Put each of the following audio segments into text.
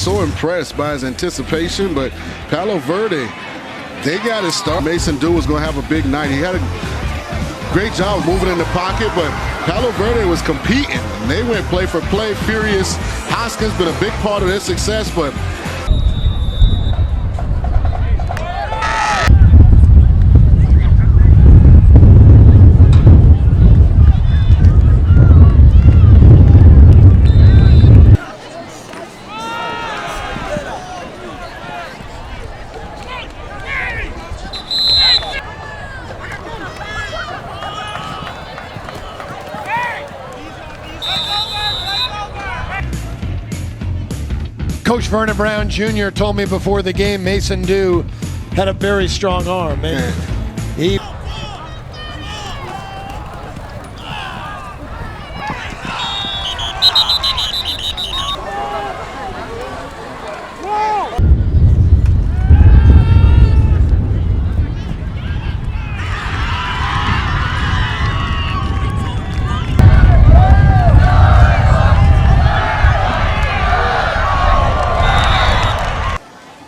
So impressed by his anticipation, but Palo Verde, they got to start. Mason Dew was going to have a big night. He had a great job moving in the pocket, but Palo Verde was competing. They went play for play, furious. Hoskins been a big part of their success, but Coach Vernon Brown Jr. told me before the game Mason Dew had a very strong arm. And he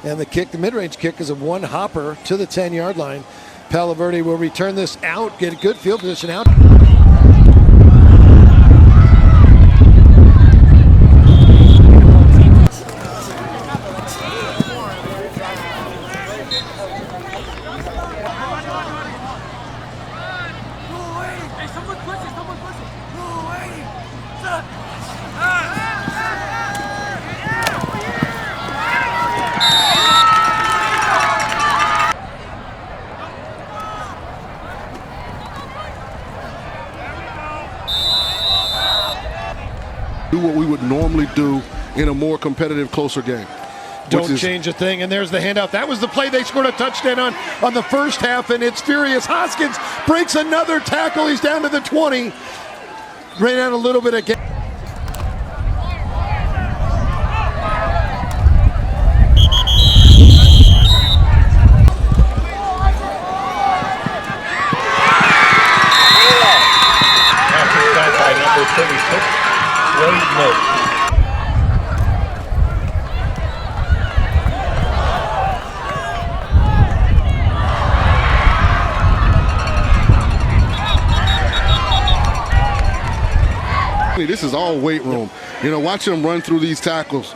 and the kick, the mid-range kick, is a one-hopper to the 10-yard line. Palo Verde will return this out, get a good field position out. do what we would normally do in a more competitive, closer game. Don't change a thing, and there's the handout. That was the play they scored a touchdown on the first half, and it's furious. Hoskins breaks another tackle. He's down to the 20. Ran out a little bit of game. This is all weight room. You know, watching him run through these tackles.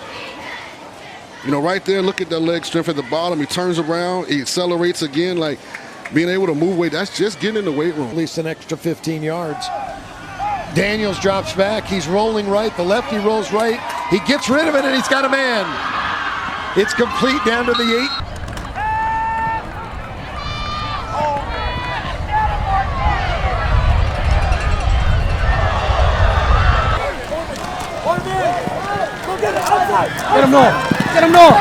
You know, right there, look at the leg strength at the bottom. He turns around, he accelerates again, like being able to move weight. That's just getting in the weight room. At least an extra 15 yards. Daniels drops back. He's rolling right. The lefty rolls right. He gets rid of it, and he's got a man. It's complete down to the 8. Get him north. Get him north.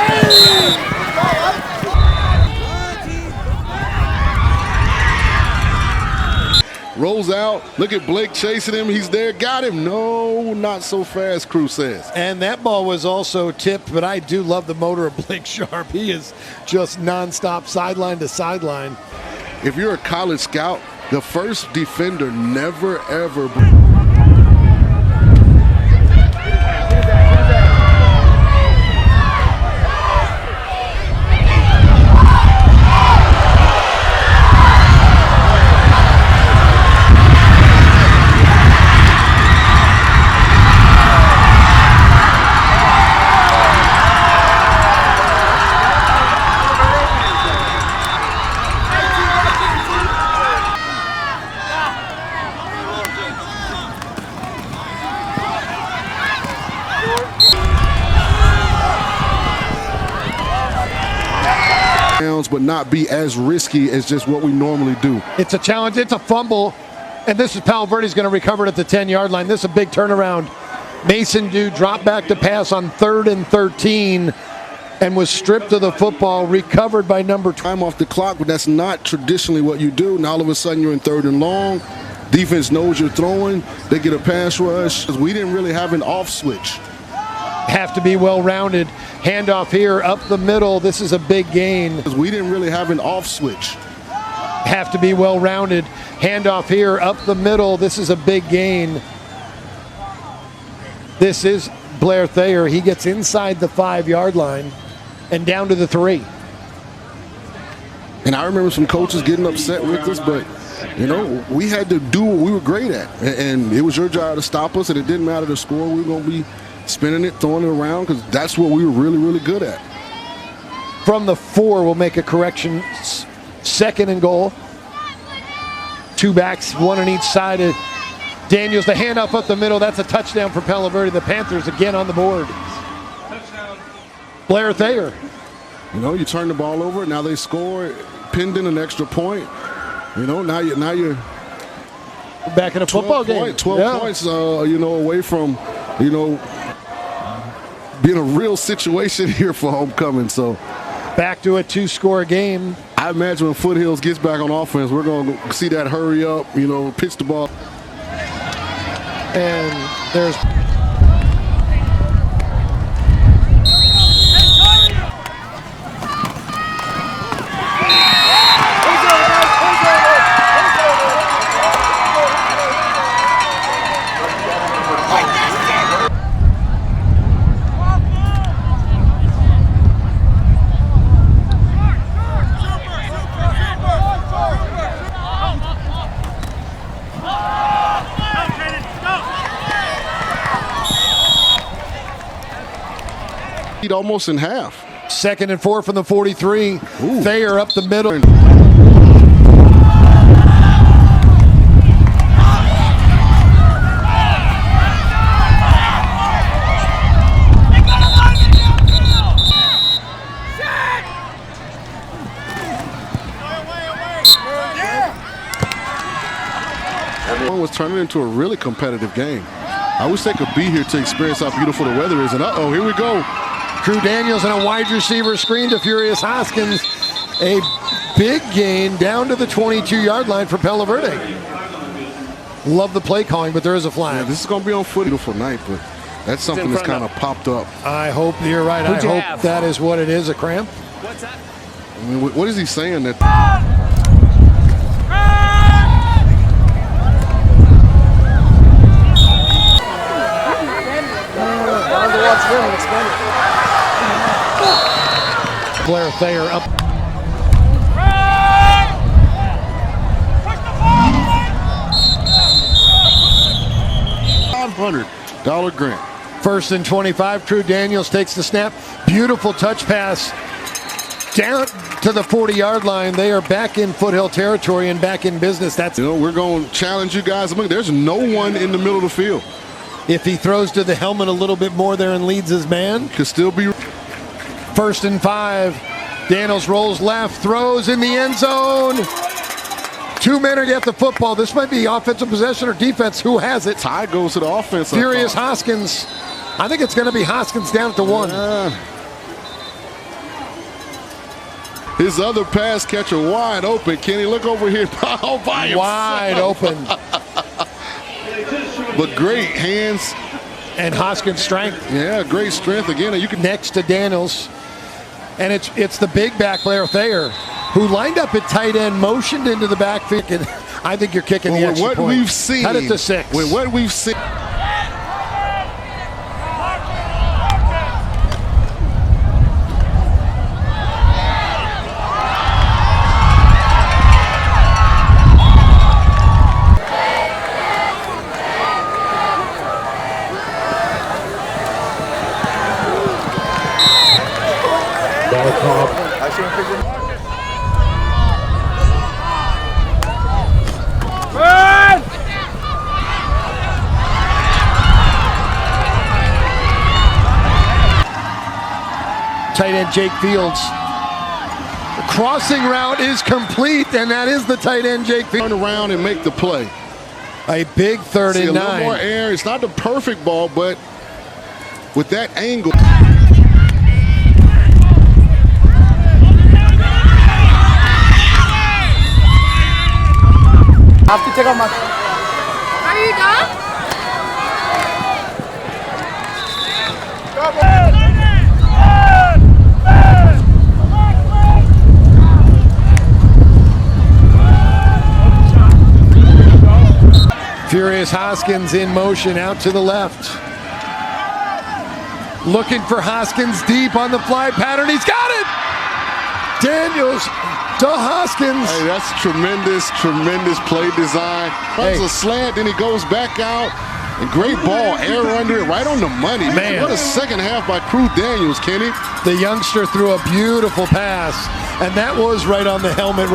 Rolls out. Look at Blake chasing him. He's there. Got him. No, not so fast, Crew says. And that ball was also tipped, but I do love the motor of Blake Sharp. He is just nonstop sideline to sideline. If you're a college scout, the first defender never, ever... but not be as risky as just what we normally do. It's a challenge. It's a fumble. And this is Palo Verde's going to recover it at the 10-yard line. This is a big turnaround. Mason Dew dropped back to pass on 3rd and 13 and was stripped of the football, recovered by number 2. Time off the clock, but that's not traditionally what you do. Now all of a sudden you're in 3rd and long. Defense knows you're throwing. They get a pass rush. We didn't really have an off switch. Have to be well-rounded. Handoff here up the middle. This is a big gain. We didn't really have an off switch. Have to be well-rounded. Handoff here up the middle. This is a big gain. This is Blair Thayer. He gets inside the 5-yard line and down to the 3. And I remember some coaches getting upset with us, but, you know, we had to do what we were great at. And it was your job to stop us, and it didn't matter the score. We were going to be spinning it, throwing it around, because that's what we were really, really good at. From the 4, we'll make a correction. 2nd and goal. 2 backs, 1 on each side of Daniels. The handoff up the middle. That's a touchdown for Palo Verde. The Panthers again on the board. Touchdown. Blair Thayer. You know, you turn the ball over. Now they score, pinned in an extra point. You know, now you're back in a football game. 12 points, you know, away from, you know, being a real situation here for homecoming. So back to a 2-score game. I imagine when Foothills gets back on offense, we're going to see that hurry up, you know, pitch the ball. And there's almost in half. 2nd and 4 from the 43. Ooh. Thayer up the middle. One was turning into a really competitive game. I wish they could be here to experience how beautiful the weather is. And uh-oh, here we go. Drew Daniels and a wide receiver screen to Furious Hoskins. A big gain down to the 22-yard line for Palo Verde. Love the play calling, but there is a flag. Yeah, this is going to be on foot. Beautiful night, but that's something that's kind of popped up. I hope you're right. I hope that is what it is, a cramp. What's that? I mean, what is he saying? That Blair Thayer up. $500 grant. 1st and 25. Drew Daniels takes the snap. Beautiful touch pass down to the 40-yard line. They are back in Foothill territory and back in business. That's, you know, we're going to challenge you guys. I mean, there's no one in the middle of the field. if he throws to the helmet a little bit more there and leads his man. Could still be. 1st and 5. Daniels rolls left, throws in the end zone. 2 men are at the football. This might be offensive possession or defense. Who has it? Tie goes to the offense. Furious Hoskins. I think it's going to be Hoskins down at the 1. His other pass catcher wide open. Kenny, look over here. All by himself. Wide open. But great hands. And Hoskins' strength. Yeah, great strength. Again, you can. Next to Daniels. And it's the big back Blair Thayer, who lined up at tight end, motioned into the backfield. And I think you're kicking the extra what point. We've seen. Cut it to 6. With what we've seen. Tight end Jake Fields. The crossing route is complete, and that is the tight end Jake Fields. Turn around and make the play. A big 3rd and 9. A little more air. It's not the perfect ball, but with that angle. I have to take off my. Are you done? Furious Hoskins in motion out to the left. Looking for Hoskins deep on the fly pattern. He's got it! Daniels to Hoskins. Hey, that's tremendous play design. Runs a slant, then he goes back out. And great ball, air under it, right on the money. Man. What a second half by Crew Daniels, Kenny. The youngster threw a beautiful pass, and that was right on the helmet.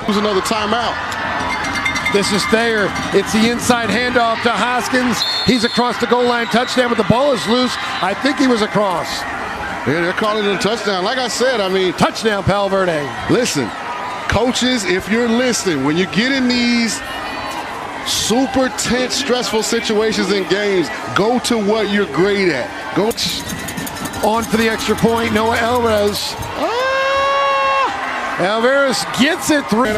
Use another timeout. This is Thayer. It's the inside handoff to Hoskins. He's across the goal line, touchdown, but the ball is loose. I think he was across. Yeah, they're calling it a touchdown. Like I said, I mean, Touchdown, Palo Verde. listen, coaches, if you're listening, when you get in these super tense, stressful situations in games, go to what you're great at. Go. On for the extra point, Noah Alvarez. Alvarez gets it through.